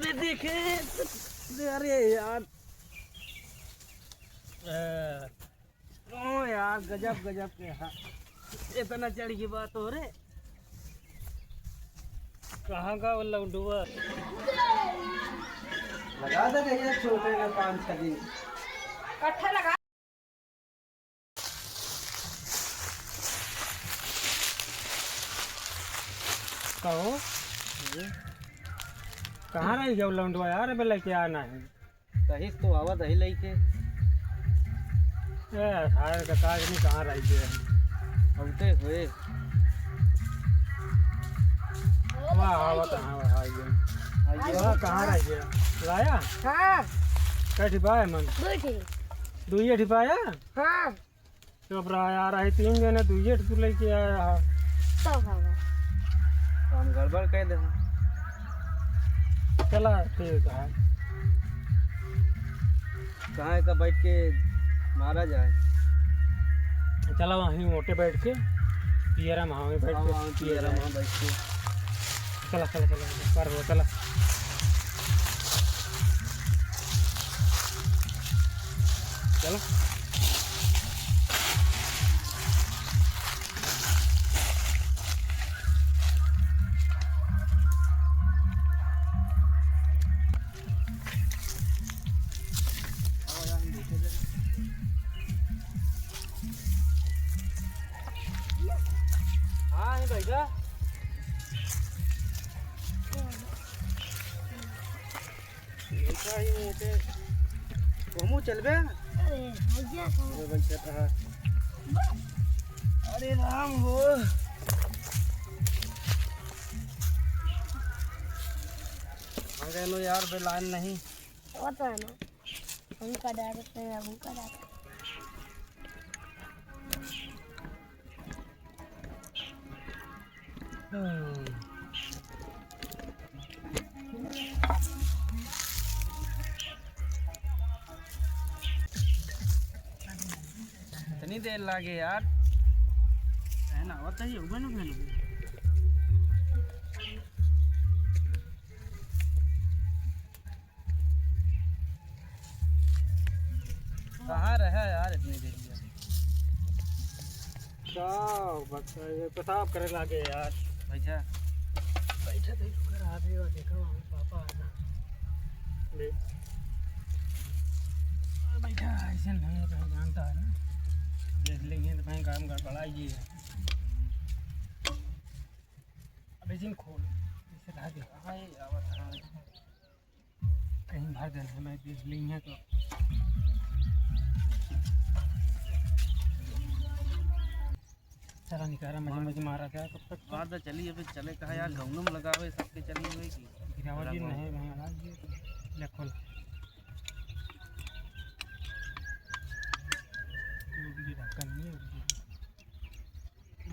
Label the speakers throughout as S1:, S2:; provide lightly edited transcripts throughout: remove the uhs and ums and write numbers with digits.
S1: अरे देखे, अरे यार ओ यार गजब गजब के हाँ इतना चढ़ की बात हो रे। कहाँ का लौंडुआ
S2: लगा दे ये छोटे का 5-6 दिन
S3: कट्ठा लगा।
S1: कहो कहाँ रह गया लौंडुआ यार, अबे लेके आना है।
S2: दही तो आवा दही लेके
S1: सारे का काज नहीं कहाँ रह गया
S2: औते हुए
S1: वाह आवा कहाँ आ गया, वाह कहाँ रह गया लाया
S3: हाँ
S1: क्या ठिपाया मन
S3: दूठी
S1: दुइये ठिपाया
S3: हाँ
S1: चुप रहा यार, आई 3 जने दुइये ठिप लेके आया
S3: तो भागा
S2: काम गड़बड़ कह दे।
S1: चला ठीक है,
S2: कहाँ का बैठ के मारा जाए।
S1: चला वहीं मोटे बैठ के पियरा वहाँ में बैठ के
S2: पियरा वहाँ बैठ के
S1: चला चला चला पर हो चला चलो हाँ ये भैया
S2: ऐसा ही मोटे घूमू चलबे।
S3: अरे भैया
S2: अरे राम हो लो यार बे लाइन नहीं
S3: पता है ना उनका डायरेक्ट है उनका डायरेक्ट
S2: इतनी देर लागे यार
S1: है ना होता ही होगा ना बहनों।
S2: कहाँ रहा यार इतनी देर में।
S1: बच्चा ये पेशाब करे लागे यार।
S2: भैया
S1: बैठा थे रुकर आ गए और देखा वहाँ पापा आना ले बैठा ऐसे नहीं कहीं जानता है ना, देख लेंगे तो कहीं काम गड़बड़ाइए। अब जिन खोल इसे ला दे कहीं भर देना, मैं देख लेंगे तो चला निकाला मजे मजे मारा क्या कब तक
S2: बात तो चली अभी चले कहा यार घूमने में लगा हुए सबके चली हुई की
S1: गिरावट जी नहीं वहीं आ ये ले खोल ये ढक्कन नहीं है।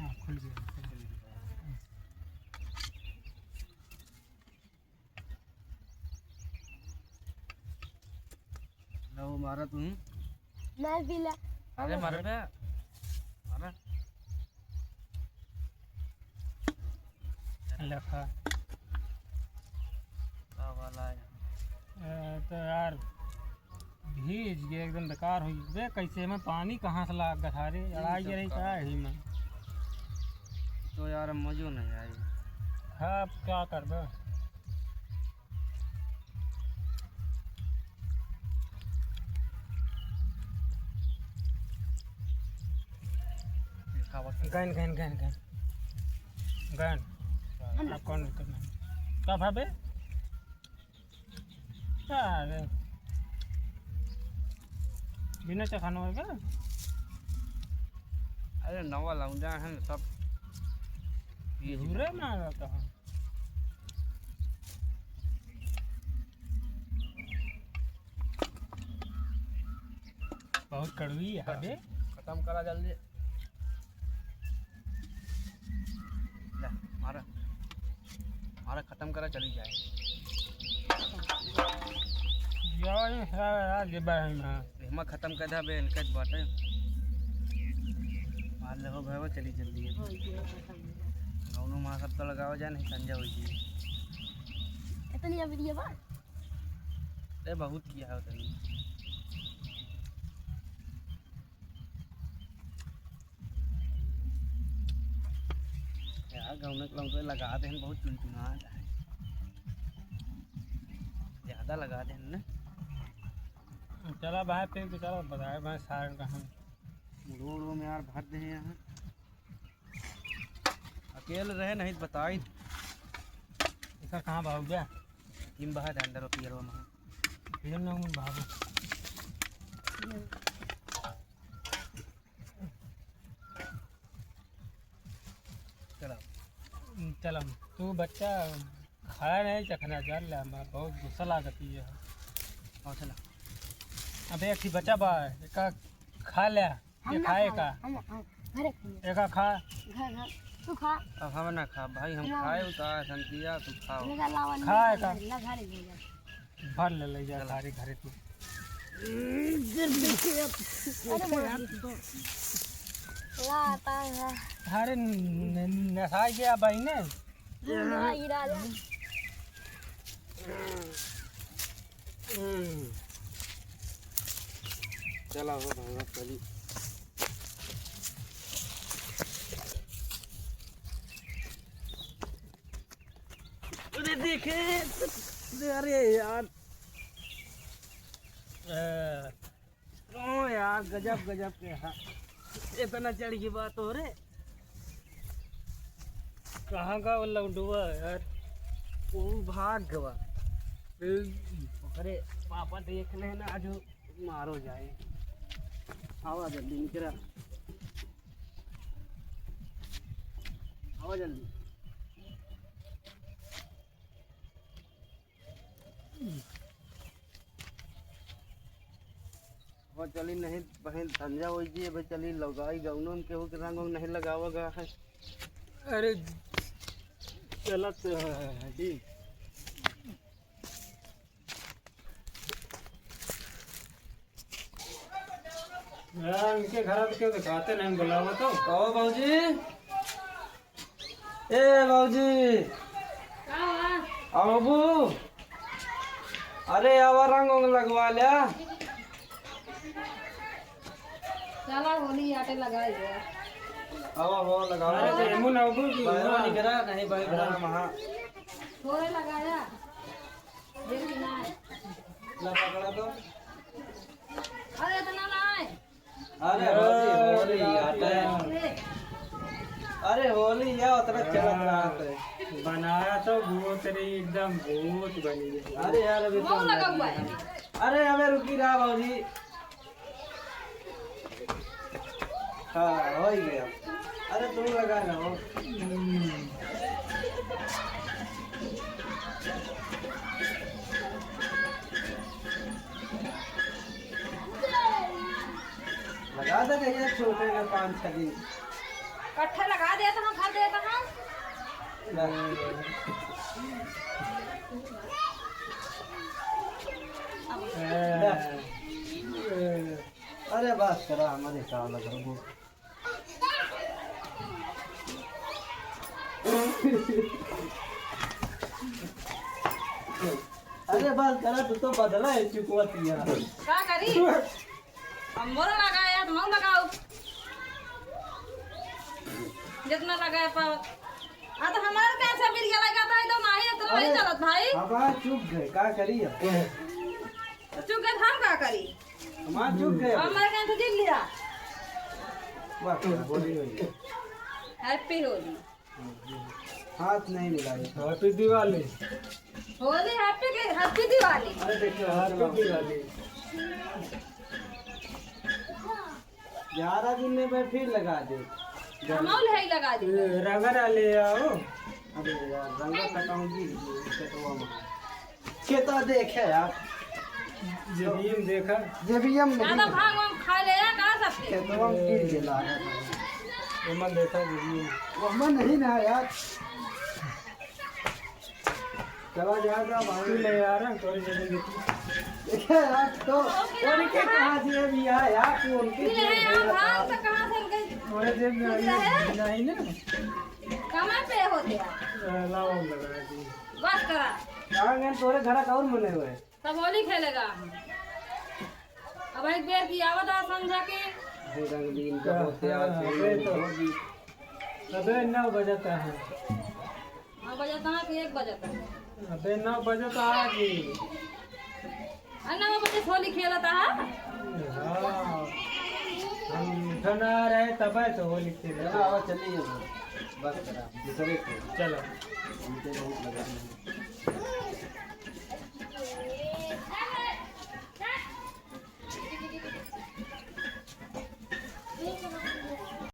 S1: हाँ खुल गया
S2: लो मारा तू
S3: मैं भी ला
S2: अरे मारा बे मारा
S1: लखा
S2: वाला
S1: तो यार भीज गए एकदम बेकार हुई बे, कैसे में पानी कहाँ से ला गठारे लड़ाई रही क्या ही में।
S2: तो यार मजो नहीं आई।
S1: हाँ अब क्या कर दो gun gun gun gun gun कौन करना क्या भाबे अरे बिना चखाना होगा।
S2: अरे नवा लौंडा है ना सब ये
S1: पूरे में रहता है बहुत कड़वी है बे।
S2: खत्म करा जल्दी ले मारा मारा खत्म करा चली जाए।
S1: यार ये बाहर में
S2: हिम्मत खत्म कर दे इनका बात है मार ले हो भाई चली जल्दी गाँव में सब तो लगाओ जाए नहीं संजय हो जी
S3: इतनी वीडियो बात
S2: अरे बहुत किया है उतनी। यार गाँव में लौंगे लगाते हैं बहुत चुनचुना जाए, ज़्यादा लगाते हैं ना।
S1: चला भाई फिर तो चलो बताए भाई सारे का हम
S2: रोड में यार भर दे यहाँ, अकेले रहे नहीं तो बताई।
S1: इसका कहाँ भाग गया
S2: किम बाहर अंदर पियरो में
S1: फिर ना हम भागो।
S2: चला
S1: चल तू बच्चा खाया नहीं चखना जान ले हमारा बहुत गुस्सा लागती है।
S2: और चला
S1: अबे एक बच्चा बा एक खा ले ये खाए का
S3: घरे खाइए
S1: एक खा
S3: घर घर तू खा
S2: अब हम ना खा भाई, हम खाए उतार संतिया तू खाओ।
S3: लगा लावा
S1: खाए का
S3: ला घरे ले जा
S1: भर ले जा सारे घरे तू।
S3: अरे लाता है
S1: अरे नशा गया भाई ने
S3: ना इरादा
S2: चला हो भाई चली। अरे देखे, अरे यार ओ यार गजब गजब के हाँ इतना चढ़ की बात हो रे।
S1: कहाँ का वो लौंडुआ यार
S2: वो भाग गवा। अरे पापा देख ले ना आज मारो जाए। आवा जल्दी निकला, आवा जल्दी। वो चली नहीं बहन धंजा हो जी भाई, चली लगाई गौनों में केहू के रंग नहीं लगावा है।
S1: अरे चलत है जी यार इनके घर पे क्यों दिखाते नहीं बुलावा तो
S2: कहो बाबूजी, ए बाबूजी आओ बाबू। अरे आवा रंग उंग लगवा लिया।
S3: चला होली आटे लगाई है
S2: आवा वो लगाओ।
S1: अरे तो एमू ना उगू की
S2: बैरो नहीं करा नहीं भाई बड़ा महा
S3: थोड़े लगाया देखी ना
S2: ला पकड़ा तो।
S3: अरे इतना लाए
S2: अरे होली होली आता है। अरे होली या उतना चलत रहा है।
S1: बनाया तो बहुत रे एकदम बहुत बनी है।
S2: अरे यार अभी तो
S3: लगा हुआ है
S2: अरे हमें रुकी रहा बाबूजी। हाँ हो ही गया। अरे तुम लगा ना हो। लगा दे कहीं छोटे में 5-6 दिन
S3: कट्ठे लगा दिया तो हम भर देता हम
S2: अरे बस करा हमारे काम लगा वो। अरे बस करा तू तो बदला है चुकवती है।
S3: क्या करी हम मोरा लगाया तो हम लगाओ जितना लगाया पाओ। हाँ तो हमारा कैसा मिर्गा लगाता है तो नहीं इतना वही चलत भाई।
S2: हमारा चुप गए क्या करी
S3: तो चुप गए हम क्या करी
S2: हमारा चुप गए
S3: हमारे क्या तो जीत लिया।
S2: बस होली हुई।
S3: हैप्पी होली
S2: हाथ नहीं मिलाए।
S1: Happy Diwali
S3: Holi happy Diwali.
S2: अरे देखो
S1: हैप्पी दिवाली
S2: 11 दिन में मैं फिर लगा दे।
S3: हमौल है लगा दी
S1: रंगना ले आओ।
S2: अरे यार रंगा कटाऊंगी खेतवा में खेता देखे यार
S1: जबीम देखा
S2: जबीम
S3: ज्यादा
S2: नहीं
S3: भाग हम खा ले कहां सकते
S2: खेतवा में गिर गेला है।
S1: एमन देखा जबीम
S2: वो मन नहीं ना यार। चला जाएगा
S1: तू
S2: भाई
S1: ले आ रहा थोड़ी जल्दी
S2: देखे यार तो उनके कहाँ से भी है यार तू उनके
S3: मिले हैं हम भाग तो कहां से गए
S1: थोड़े देर में नहीं ना
S3: कहां पे होते हैं
S1: लाओ लगा दी
S3: बस करा
S2: कहाँ गए तोरे घर का और मने हुए
S3: तब होली खेलेगा। अब एक बेर की आवत आ समझा के
S2: रंगीन का होते
S1: अबे 9 बजता है।
S3: हाँ बजाता है कि 1 बजाता है?
S1: अबे 9 बजता है कि
S3: 9 बजे होली खेलता है।
S1: हाँ हम ठंडा रहे तब तो होली खेले।
S2: चलिए बस करा दूसरे को
S1: चलो
S2: हमको बहुत लगा